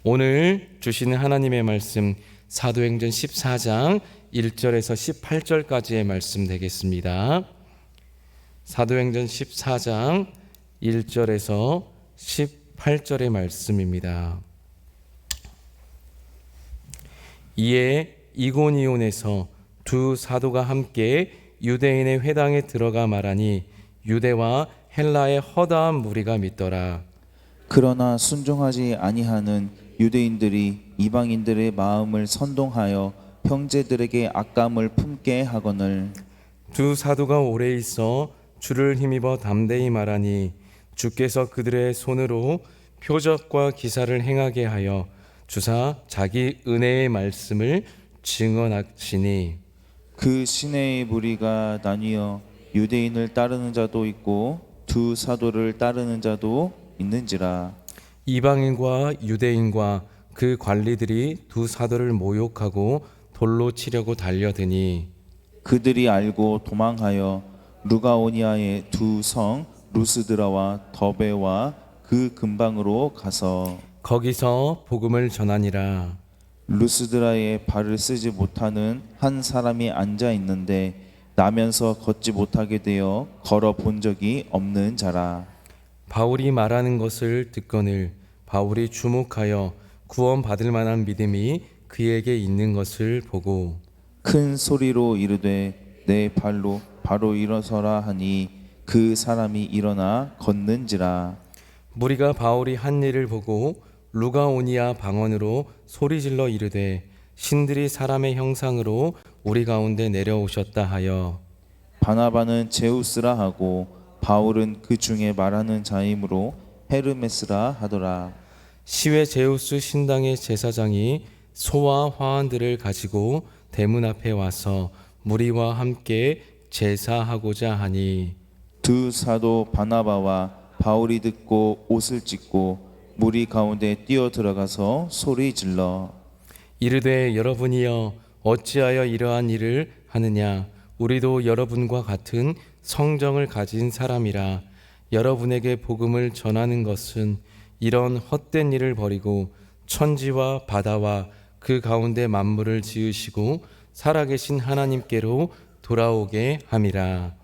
오늘 주시는 하나님의 말씀 사도행전 14장 1절에서 18절까지의 말씀 되겠습니다. 사도행전 14장 1절에서 18절의 말씀입니다. 이에 이고니온에서 두 사도가 함께 유대인의 회당에 들어가 말하니 유대와 헬라의 허다한 무리가 믿더라. 그러나 순종하지 아니하는 유대인들이 이방인들의 마음을 선동하여 형제들에게 악감을 품게 하거늘. 두 사도가 오래 있어 주를 힘입어 담대히 말하니 주께서 그들의 손으로 표적과 기사를 행하게 하여 주사 자기 은혜의 말씀을 증언하시니 그 시내의 무리가 나뉘어 유대인을 따르는 자도 있고 두 사도를 따르는 자도 있는지라. 이방인과 유대인과 그 관리들이 두 사도를 모욕하고 돌로 치려고 달려드니 그들이 알고 도망하여 루가오니아의 두 성 루스드라와 더베와 그 근방으로 가서 거기서 복음을 전하니라. 루스드라에 발을 쓰지 못하는 한 사람이 앉아 있는데 나면서 걷지 못하게 되어 걸어 본 적이 없는 자라. 바울이 말하는 것을 듣거늘 바울이 주목하여 구원받을 만한 믿음이 그에게 있는 것을 보고 큰 소리로 이르되 내 발로 바로 일어서라 하니 그 사람이 일어나 걷는지라. 무리가 바울이 한 일을 보고 루가오니아 방언으로 소리질러 이르되 신들이 사람의 형상으로 우리 가운데 내려오셨다 하여 바나바는 제우스라 하고 바울은 그 중에 말하는 자이므로 헤르메스라 하더라. 시외 제우스 신당의 제사장이 소와 화환들을 가지고 대문 앞에 와서 무리와 함께 제사하고자 하니 두 사도 바나바와 바울이 듣고 옷을 찢고 무리 가운데 뛰어 들어가서 소리 질러 이르되 여러분이여 어찌하여 이러한 일을 하느냐 우리도 여러분과 같은 성정을 가진 사람이라 여러분에게 복음을 전하는 것은 이런 헛된 일을 버리고 천지와 바다와 그 가운데 만물을 지으시고 살아계신 하나님께로 돌아오게 함이라.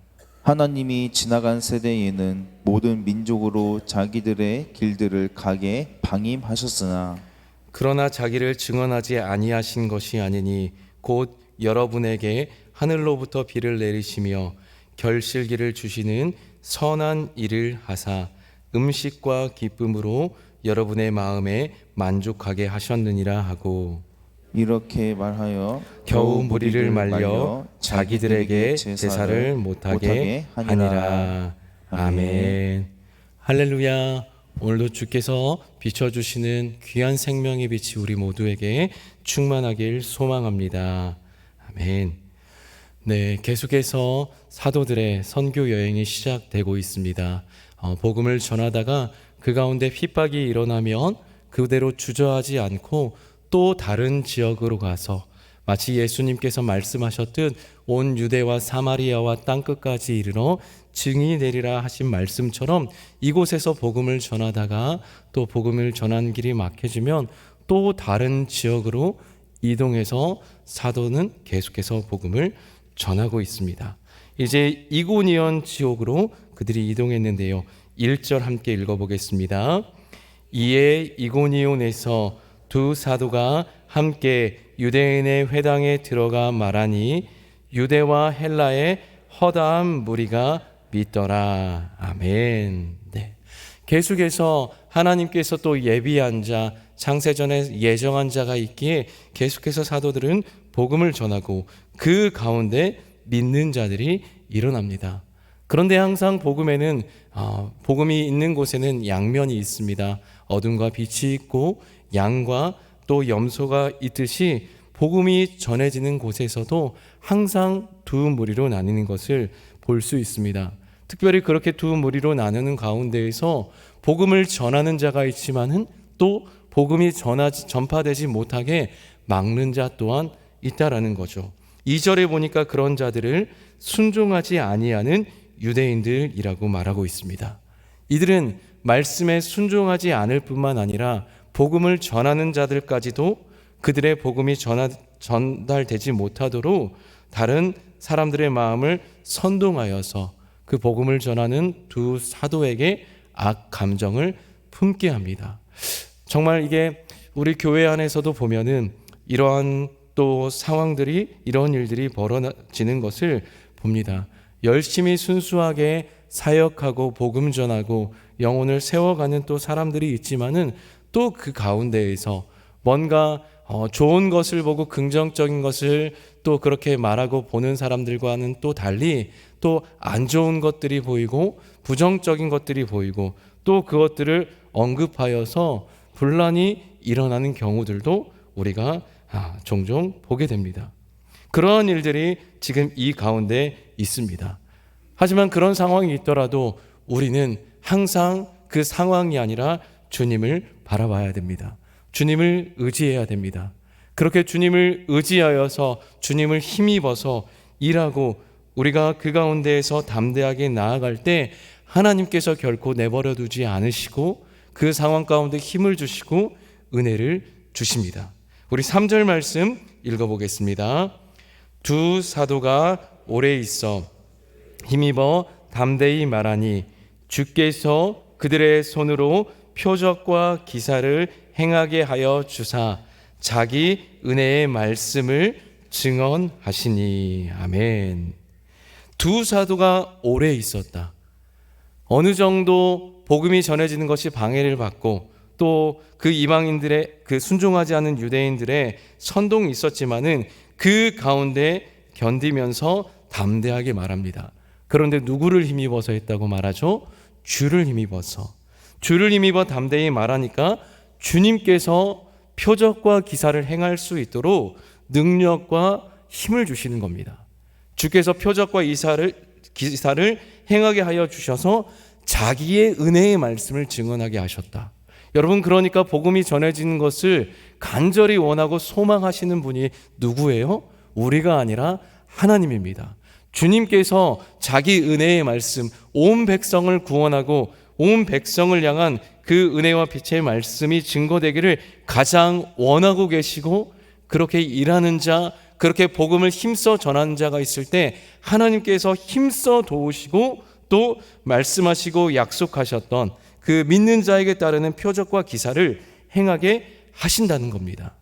하나님이 지나간 세대에는 모든 민족으로 자기들의 길들을 가게 방임하셨으나 그러나 자기를 증언하지 아니하신 것이 아니니 곧 여러분에게 하늘로부터 비를 내리시며 결실기를 주시는 선한 일을 하사 음식과 기쁨으로 여러분의 마음에 만족하게 하셨느니라 하고 이렇게 말하여 겨우 무리를 말려 자기들에게 제사를 못하게 하니라. 아멘. 할렐루야. 오늘도 주께서 비춰주시는 귀한 생명의 빛이 우리 모두에게 충만하길 소망합니다. 아멘. 네, 계속해서 사도들의 선교 여행이 시작되고 있습니다. 복음을 전하다가 그 가운데 핍박이 일어나면 그대로 주저하지 않고 또 다른 지역으로 가서 마치 예수님께서 말씀하셨듯 온 유대와 사마리아와 땅끝까지 이르러 증인이 되리라 하신 말씀처럼 이곳에서 복음을 전하다가 또 복음을 전한 길이 막혀지면 또 다른 지역으로 이동해서 사도는 계속해서 복음을 전하고 있습니다. 이제 이고니온 지역으로 그들이 이동했는데요. 1절 함께 읽어보겠습니다. 이에 이고니온에서 두 사도가 함께 유대인의 회당에 들어가 말하니 유대와 헬라의 허다한 무리가 믿더라. 아멘. 네. 계속해서 하나님께서 또 예비한 자, 창세전에 예정한 자가 있기에 계속해서 사도들은 복음을 전하고 그 가운데 믿는 자들이 일어납니다. 그런데 항상 복음에는 복음이 있는 곳에는 양면이 있습니다. 어둠과 빛이 있고 양과 또 염소가 있듯이 복음이 전해지는 곳에서도 항상 두 무리로 나뉘는 것을 볼 수 있습니다. 특별히 그렇게 두 무리로 나누는 가운데에서 복음을 전하는 자가 있지만은 또 복음이 전파되지 못하게 막는 자 또한 있다라는 거죠. 2절에 보니까 그런 자들을 순종하지 아니하는 유대인들이라고 말하고 있습니다. 이들은 말씀에 순종하지 않을 뿐만 아니라 복음을 전하는 자들까지도 그들의 복음이 전달되지 못하도록 다른 사람들의 마음을 선동하여서 그 복음을 전하는 두 사도에게 악 감정을 품게 합니다. 정말 이게 우리 교회 안에서도 보면은 이러한 또 상황들이, 이런 일들이 벌어지는 것을 봅니다. 열심히 순수하게 사역하고 복음 전하고 영혼을 세워가는 또 사람들이 있지만은 또 그 가운데에서 뭔가 좋은 것을 보고 긍정적인 것을 또 그렇게 말하고 보는 사람들과는 또 달리 또 안 좋은 것들이 보이고 부정적인 것들이 보이고 또 그것들을 언급하여서 분란이 일어나는 경우들도 우리가 종종 보게 됩니다. 그러한 일들이 지금 이 가운데 있습니다. 하지만 그런 상황이 있더라도 우리는 항상 그 상황이 아니라 주님을 바라봐야 됩니다. 주님을 의지해야 됩니다. 그렇게 주님을 의지하여서 주님을 힘입어서 일하고 우리가 그 가운데에서 담대하게 나아갈 때 하나님께서 결코 내버려 두지 않으시고 그 상황 가운데 힘을 주시고 은혜를 주십니다. 우리 3절 말씀 읽어보겠습니다. 두 사도가 오래 있어 힘입어 담대히 말하니 주께서 그들의 손으로 표적과 기사를 행하게 하여 주사 자기 은혜의 말씀을 증언하시니. 아멘. 두 사도가 오래 있었다. 어느 정도 복음이 전해지는 것이 방해를 받고 또 그 이방인들의 그 순종하지 않은 유대인들의 선동이 있었지만은 그 가운데 견디면서 담대하게 말합니다. 그런데 누구를 힘입어서 했다고 말하죠? 주를 힘입어서. 주를 힘입어 담대히 말하니까 주님께서 표적과 기사를 행할 수 있도록 능력과 힘을 주시는 겁니다. 주께서 표적과 기사를 행하게 하여 주셔서 자기의 은혜의 말씀을 증언하게 하셨다. 여러분, 그러니까 복음이 전해지는 것을 간절히 원하고 소망하시는 분이 누구예요? 우리가 아니라 하나님입니다. 주님께서 자기 은혜의 말씀, 온 백성을 구원하고 온 백성을 향한 그 은혜와 빛의 말씀이 증거되기를 가장 원하고 계시고, 그렇게 일하는 자, 그렇게 복음을 힘써 전하는 자가 있을 때 하나님께서 힘써 도우시고 또 말씀하시고 약속하셨던 그 믿는 자에게 따르는 표적과 기사를 행하게 하신다는 겁니다.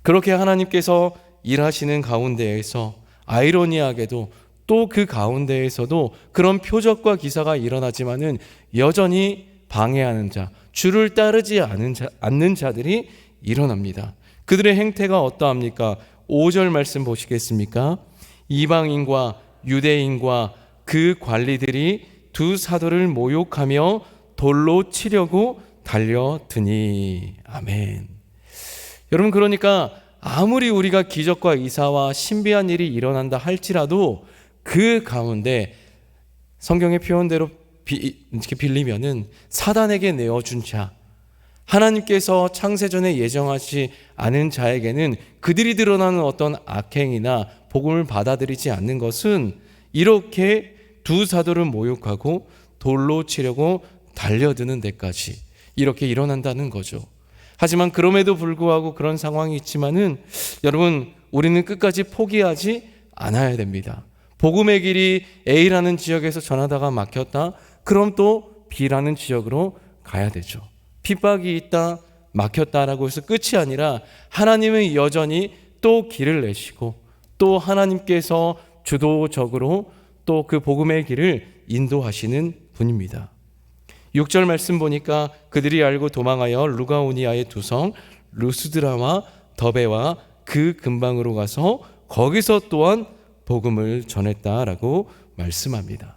그렇게 하나님께서 일하시는 가운데에서 아이러니하게도 또 그 가운데에서도 그런 표적과 기사가 일어나지만은 여전히 방해하는 자, 주를 따르지 않는 자들이 일어납니다. 그들의 행태가 어떠합니까? 5절 말씀 보시겠습니까? 이방인과 유대인과 그 관리들이 두 사도를 모욕하며 돌로 치려고 달려드니. 아멘. 여러분, 그러니까 아무리 우리가 기적과 이사와 신비한 일이 일어난다 할지라도 그 가운데 성경의 표현대로 이렇게 빌리면은 사단에게 내어준 자, 하나님께서 창세전에 예정하지 않은 자에게는 그들이 드러나는 어떤 악행이나 복음을 받아들이지 않는 것은 이렇게 두 사도를 모욕하고 돌로 치려고 달려드는 데까지 이렇게 일어난다는 거죠. 하지만 그럼에도 불구하고 그런 상황이 있지만은 여러분, 우리는 끝까지 포기하지 않아야 됩니다. 복음의 길이 A라는 지역에서 전하다가 막혔다? 그럼 또 B라는 지역으로 가야 되죠. 핍박이 있다, 막혔다라고 해서 끝이 아니라 하나님은 여전히 또 길을 내시고 또 하나님께서 주도적으로 또 그 복음의 길을 인도하시는 분입니다. 6절 말씀 보니까 그들이 알고 도망하여 루가오니아의 두 성 루스드라와 더베와 그 근방으로 가서 거기서 또한 복음을 전했다라고 말씀합니다.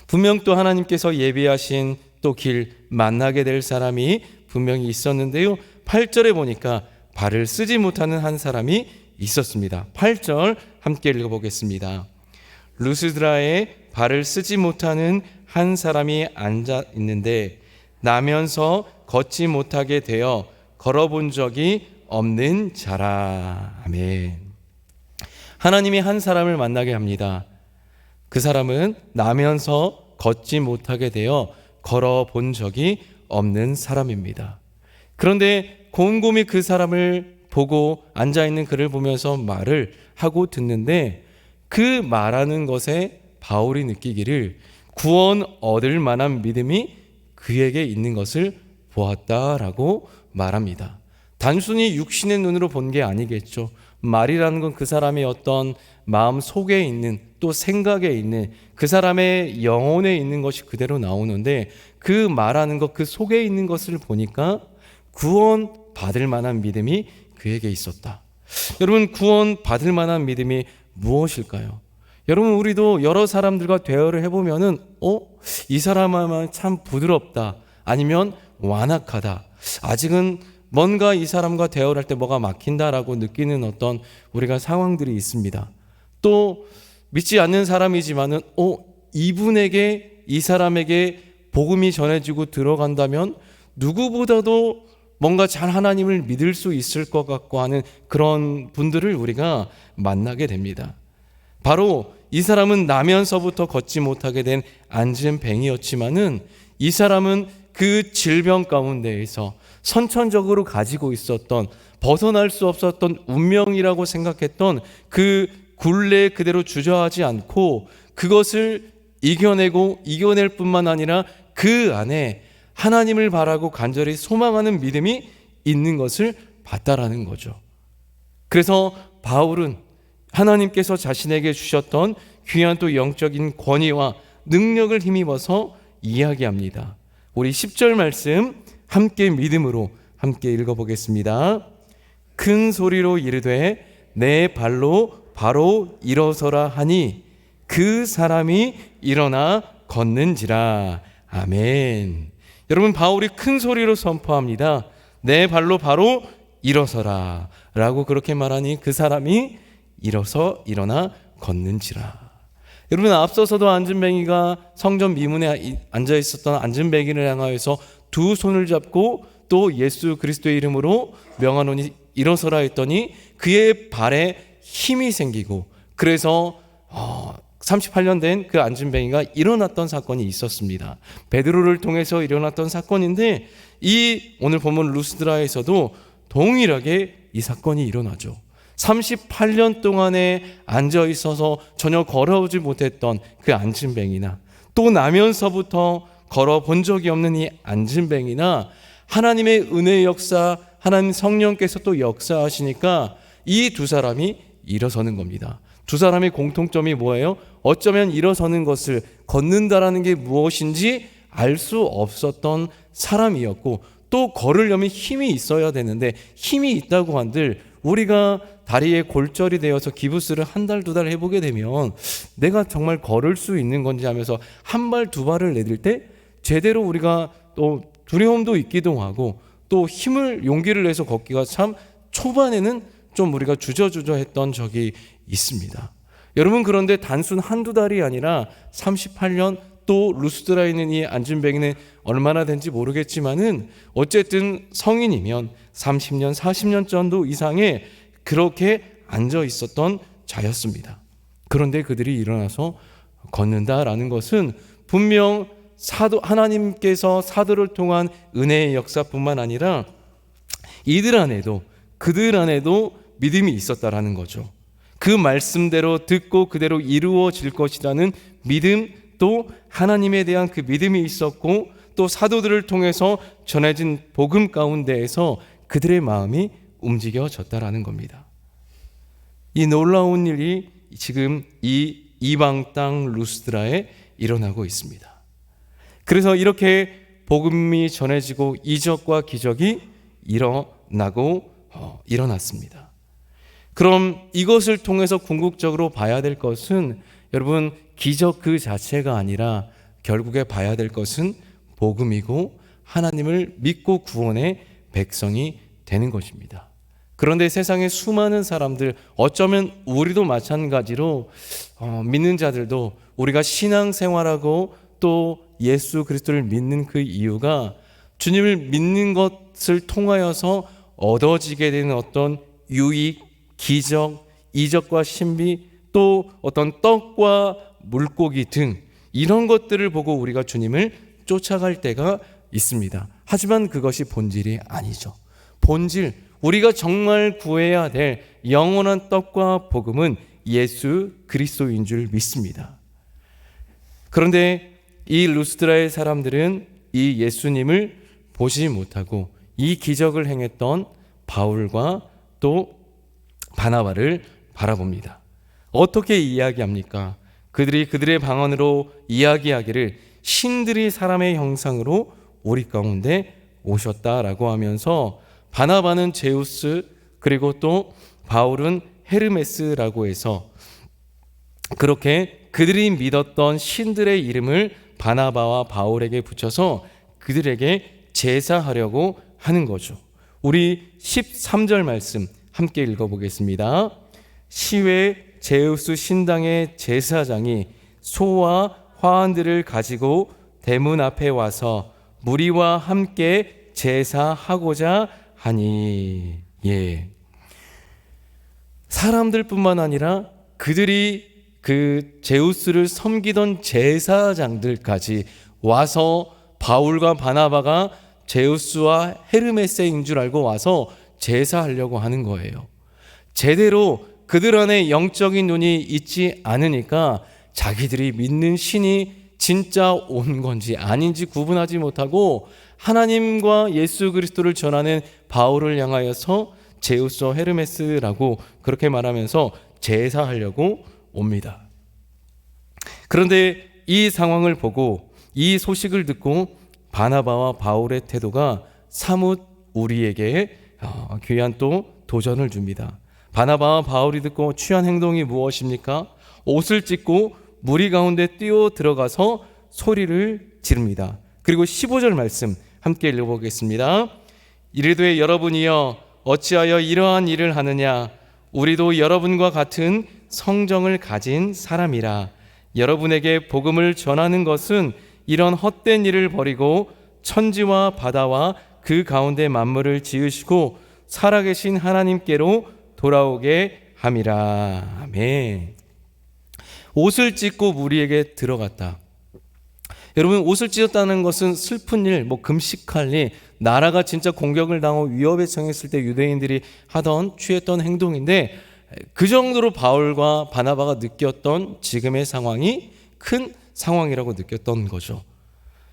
분명 또 하나님께서 예비하신 또 길, 만나게 될 사람이 분명히 있었는데요, 8절에 보니까 발을 쓰지 못하는 한 사람이 있었습니다. 8절 함께 읽어보겠습니다. 루스드라에 발을 쓰지 못하는 한 사람이 앉아 있는데 나면서 걷지 못하게 되어 걸어본 적이 없는 자라. 아멘. 하나님이 한 사람을 만나게 합니다. 그 사람은 나면서 걷지 못하게 되어 걸어본 적이 없는 사람입니다. 그런데 곰곰이 그 사람을 보고 앉아있는 그를 보면서 말을 하고 듣는데 그 말하는 것에 바울이 느끼기를 구원 얻을 만한 믿음이 그에게 있는 것을 보았다라고 말합니다. 단순히 육신의 눈으로 본 게 아니겠죠. 말이라는 건 그 사람의 어떤 마음 속에 있는 또 생각에 있는 그 사람의 영혼에 있는 것이 그대로 나오는데 그 말하는 것 그 속에 있는 것을 보니까 구원 받을 만한 믿음이 그에게 있었다. 여러분, 구원 받을 만한 믿음이 무엇일까요? 여러분, 우리도 여러 사람들과 대화를 해보면은 이 사람은 참 부드럽다, 아니면 완악하다, 아직은 뭔가 이 사람과 대화를 할 때 뭐가 막힌다라고 느끼는 어떤 우리가 상황들이 있습니다. 또 믿지 않는 사람이지만은 이분에게, 이 사람에게 복음이 전해지고 들어간다면 누구보다도 뭔가 잘 하나님을 믿을 수 있을 것 같고 하는 그런 분들을 우리가 만나게 됩니다. 바로 이 사람은 나면서부터 걷지 못하게 된 안진뱅이였지만은 이 사람은 그 질병 가운데에서 선천적으로 가지고 있었던, 벗어날 수 없었던 운명이라고 생각했던 그 굴레에 그대로 주저하지 않고 그것을 이겨낼 뿐만 아니라 그 안에 하나님을 바라고 간절히 소망하는 믿음이 있는 것을 봤다라는 거죠. 그래서 바울은 하나님께서 자신에게 주셨던 귀한 또 영적인 권위와 능력을 힘입어서 이야기합니다. 우리 10절 말씀 함께 믿음으로 함께 읽어보겠습니다. 큰 소리로 이르되 내 발로 바로 일어서라 하니 그 사람이 일어나 걷는지라. 아멘. 여러분, 바울이 큰 소리로 선포합니다. 내 발로 바로 일어서라 라고 그렇게 말하니 그 사람이 일어나 걷는지라. 여러분, 앞서서도 안진뱅이가 성전 미문에 앉아 있었던 안진뱅이를 향하여서 두 손을 잡고 또 예수 그리스도의 이름으로 명하노니 일어서라 했더니 그의 발에 힘이 생기고 그래서 38년 된 그 안진뱅이가 일어났던 사건이 있었습니다. 베드로를 통해서 일어났던 사건인데 이 오늘 본문 루스드라에서도 동일하게 이 사건이 일어나죠. 38년 동안에 앉아 있어서 전혀 걸어오지 못했던 그 안진뱅이나 또 나면서부터 걸어본 적이 없는 이 안진뱅이나 하나님의 은혜의 역사, 하나님 성령께서 또 역사하시니까 이 두 사람이 일어서는 겁니다. 두 사람의 공통점이 뭐예요? 어쩌면 일어서는 것을, 걷는다라는 게 무엇인지 알 수 없었던 사람이었고 또 걸으려면 힘이 있어야 되는데 힘이 있다고 한들 우리가 다리에 골절이 되어서 기부스를 한 달, 두 달 해보게 되면 내가 정말 걸을 수 있는 건지 하면서 한 발, 두 발을 내딜 때 제대로 우리가 또 두려움도 있기도 하고 또 용기를 내서 걷기가 참 초반에는 좀 우리가 주저주저 했던 적이 있습니다. 여러분, 그런데 단순 한두 달이 아니라 38년 또 루스드라에 있는 이 안진뱅이는 얼마나 된지 모르겠지만은 어쨌든 성인이면 30년, 40년 정도 이상의 그렇게 앉아 있었던 자였습니다. 그런데 그들이 일어나서 걷는다라는 것은 분명 하나님께서 사도를 통한 은혜의 역사뿐만 아니라 그들 안에도 믿음이 있었다라는 거죠. 그 말씀대로 듣고 그대로 이루어질 것이라는 믿음, 또 하나님에 대한 그 믿음이 있었고 또 사도들을 통해서 전해진 복음 가운데에서 그들의 마음이 움직여졌다라는 겁니다. 이 놀라운 일이 지금 이 이방 땅 루스드라에 일어나고 있습니다. 그래서 이렇게 복음이 전해지고 이적과 기적이 일어났습니다. 그럼 이것을 통해서 궁극적으로 봐야 될 것은 여러분, 기적 그 자체가 아니라 결국에 봐야 될 것은 복음이고 하나님을 믿고 구원의 백성이 되는 것입니다. 그런데 세상에 수많은 사람들, 어쩌면 우리도 마찬가지로 믿는 자들도 우리가 신앙생활하고 또 예수 그리스도를 믿는 그 이유가 주님을 믿는 것을 통하여서 얻어지게 되는 어떤 유익, 기적, 이적과 신비, 또 어떤 떡과 물고기 등 이런 것들을 보고 우리가 주님을 쫓아갈 때가 있습니다. 하지만 그것이 본질이 아니죠. 본질, 우리가 정말 구해야 될 영원한 떡과 복음은 예수 그리스도인 줄 믿습니다. 그런데 이 루스드라의 사람들은 이 예수님을 보지 못하고 이 기적을 행했던 바울과 또 바나바를 바라봅니다. 어떻게 이야기합니까? 그들이 그들의 방언으로 이야기하기를 신들이 사람의 형상으로 우리 가운데 오셨다라고 하면서 바나바는 제우스 그리고 또 바울은 헤르메스라고 해서 그렇게 그들이 믿었던 신들의 이름을 바나바와 바울에게 붙여서 그들에게 제사하려고 하는 거죠. 우리 13절 말씀 함께 읽어보겠습니다. 시외 제우스 신당의 제사장이 소와 화환들을 가지고 대문 앞에 와서 무리와 함께 제사하고자 하니. 사람들뿐만 아니라 그들이 그 제우스를 섬기던 제사장들까지 와서 바울과 바나바가 제우스와 헤르메스인 줄 알고 와서 제사하려고 하는 거예요. 제대로 그들 안에 영적인 눈이 있지 않으니까 자기들이 믿는 신이 진짜 온 건지 아닌지 구분하지 못하고 하나님과 예수 그리스도를 전하는 바울을 향하여서 제우스와 헤르메스라고 그렇게 말하면서 제사하려고 옵니다. 그런데 이 상황을 보고 이 소식을 듣고 바나바와 바울의 태도가 사뭇 우리에게 귀한 또 도전을 줍니다. 바나바와 바울이 듣고 취한 행동이 무엇입니까? 옷을 찢고 무리 가운데 뛰어 들어가서 소리를 지릅니다. 그리고 15절 말씀 함께 읽어보겠습니다. 이르되 여러분이여 어찌하여 이러한 일을 하느냐? 우리도 여러분과 같은 성정을 가진 사람이라. 여러분에게 복음을 전하는 것은 이런 헛된 일을 버리고 천지와 바다와 그 가운데 만물을 지으시고 살아계신 하나님께로 돌아오게 함이라. 아멘. 옷을 찢고 무리에게 들어갔다. 여러분, 옷을 찢었다는 것은 슬픈 일, 금식할 일, 나라가 진짜 공격을 당하고 위협에 처했을 때 유대인들이 하던 취했던 행동인데 그 정도로 바울과 바나바가 느꼈던 지금의 상황이 큰 상황이라고 느꼈던 거죠.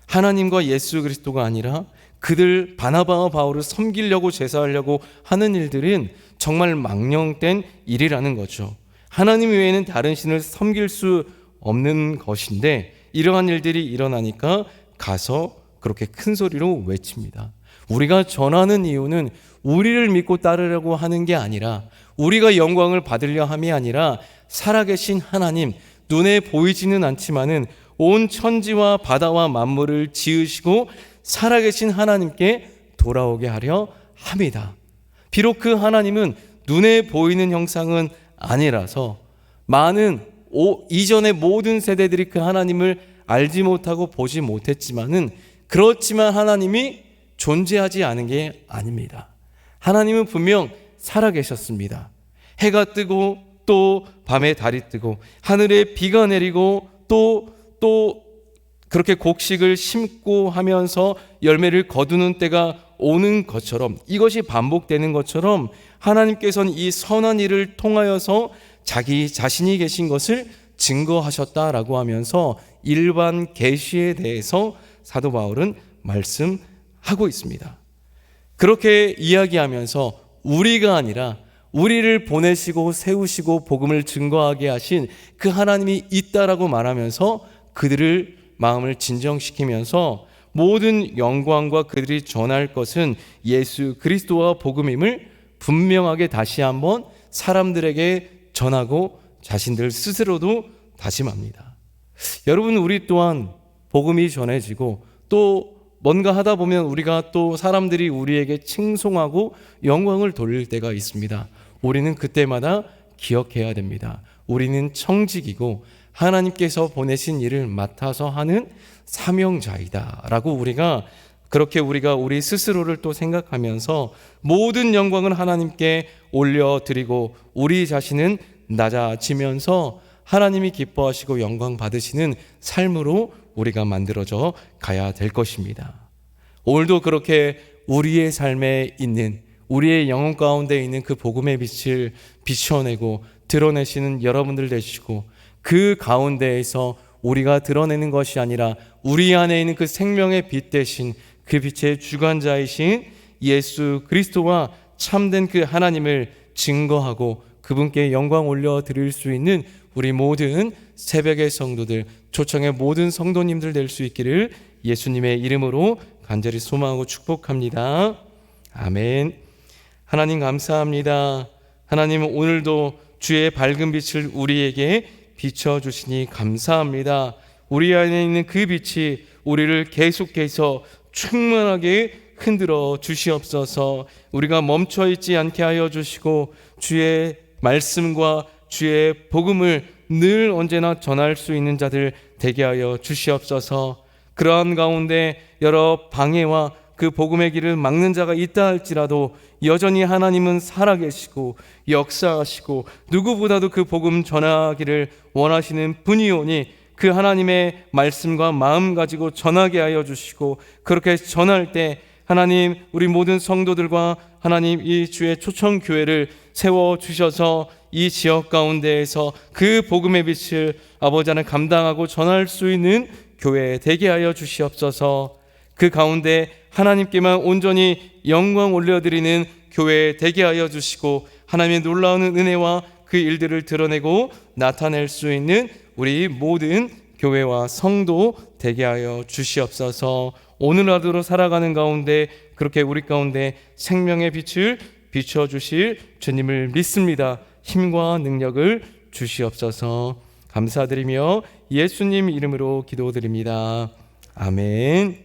하나님과 예수 그리스도가 아니라 그들 바나바와 바울을 섬기려고 제사하려고 하는 일들은 정말 망령된 일이라는 거죠. 하나님 외에는 다른 신을 섬길 수 없는 것인데 이러한 일들이 일어나니까 가서 그렇게 큰 소리로 외칩니다. 우리가 전하는 이유는 우리를 믿고 따르려고 하는 게 아니라 우리가 영광을 받으려 함이 아니라 살아계신 하나님, 눈에 보이지는 않지만은 온 천지와 바다와 만물을 지으시고 살아계신 하나님께 돌아오게 하려 함이다. 비록 그 하나님은 눈에 보이는 형상은 아니라서 많은 이전의 모든 세대들이 그 하나님을 알지 못하고 보지 못했지만은 그렇지만 하나님이 존재하지 않은 게 아닙니다. 하나님은 분명 살아계셨습니다. 해가 뜨고 또 밤에 달이 뜨고 하늘에 비가 내리고 또 그렇게 곡식을 심고 하면서 열매를 거두는 때가 오는 것처럼 이것이 반복되는 것처럼 하나님께서는 이 선한 일을 통하여서 자기 자신이 계신 것을 증거하셨다라고 하면서 일반 계시에 대해서 사도 바울은 말씀하고 있습니다. 그렇게 이야기하면서 우리가 아니라 우리를 보내시고 세우시고 복음을 증거하게 하신 그 하나님이 있다라고 말하면서 그들을 마음을 진정시키면서 모든 영광과 그들이 전할 것은 예수 그리스도와 복음임을 분명하게 다시 한번 사람들에게 전하고 자신들 스스로도 다짐합니다. 여러분, 우리 또한 복음이 전해지고 또 뭔가 하다 보면 우리가 또 사람들이 우리에게 칭송하고 영광을 돌릴 때가 있습니다. 우리는 그때마다 기억해야 됩니다. 우리는 청직이고 하나님께서 보내신 일을 맡아서 하는 사명자이다 라고 그렇게 우리가 우리 스스로를 또 생각하면서 모든 영광을 하나님께 올려드리고 우리 자신은 낮아지면서 하나님이 기뻐하시고 영광 받으시는 삶으로 우리가 만들어져 가야 될 것입니다. 오늘도 그렇게 우리의 삶에 있는, 우리의 영혼 가운데 있는 그 복음의 빛을 비춰내고 드러내시는 여러분들 되시고, 그 가운데에서 우리가 드러내는 것이 아니라 우리 안에 있는 그 생명의 빛 대신 그 빛의 주관자이신 예수 그리스도와 참된 그 하나님을 증거하고 그분께 영광 올려드릴 수 있는 우리 모든 새벽의 성도들, 초청의 모든 성도님들 될 수 있기를 예수님의 이름으로 간절히 소망하고 축복합니다. 아멘. 하나님 감사합니다. 하나님, 오늘도 주의 밝은 빛을 우리에게 비춰주시니 감사합니다. 우리 안에 있는 그 빛이 우리를 계속해서 충만하게 흔들어 주시옵소서. 우리가 멈춰있지 않게 하여 주시고 주의 말씀과 주의 복음을 늘 언제나 전할 수 있는 자들 되게 하여 주시옵소서. 그러한 가운데 여러 방해와 그 복음의 길을 막는 자가 있다 할지라도 여전히 하나님은 살아계시고 역사하시고 누구보다도 그 복음 전하기를 원하시는 분이오니 그 하나님의 말씀과 마음 가지고 전하게 하여 주시고, 그렇게 전할 때 하나님, 우리 모든 성도들과 하나님 이 주의 초청교회를 세워주셔서 이 지역 가운데에서 그 복음의 빛을 아버지 안에 감당하고 전할 수 있는 교회 되게 하여 주시옵소서. 그 가운데 하나님께만 온전히 영광 올려드리는 교회 되게 하여 주시고, 하나님의 놀라운 은혜와 그 일들을 드러내고 나타낼 수 있는 우리 모든 교회와 성도 되게 하여 주시옵소서. 오늘 하루로 살아가는 가운데 그렇게 우리 가운데 생명의 빛을 비춰주실 주님을 믿습니다. 힘과 능력을 주시옵소서. 감사드리며 예수님 이름으로 기도드립니다. 아멘.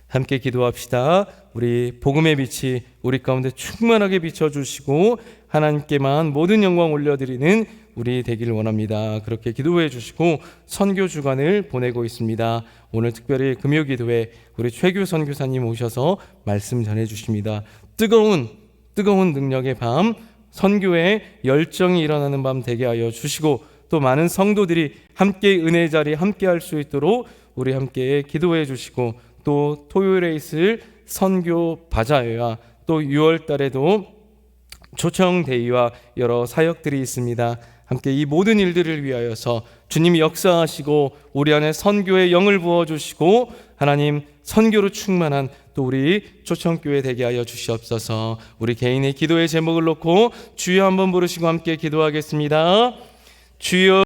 함께 기도합시다. 우리 복음의 빛이 우리 가운데 충만하게 비춰주시고 하나님께만 모든 영광 올려드리는 우리 되기를 원합니다. 그렇게 기도해 주시고 선교 주간을 보내고 있습니다. 오늘 특별히 금요기도회 우리 최규 선교사님 오셔서 말씀 전해 주십니다. 뜨거운 능력의 밤, 선교의 열정이 일어나는 밤 되게 하여 주시고, 또 많은 성도들이 함께 은혜의 자리에 함께 할 수 있도록 우리 함께 기도해 주시고, 또 토요일에 있을 선교 바자회와 또 6월 달에도 초청대의와 여러 사역들이 있습니다. 함께 이 모든 일들을 위하여서 주님이 역사하시고 우리 안에 선교의 영을 부어주시고 하나님 선교로 충만한 또 우리 초청교회 되게 하여 주시옵소서. 우리 개인의 기도의 제목을 놓고 주여 한번 부르시고 함께 기도하겠습니다. 주여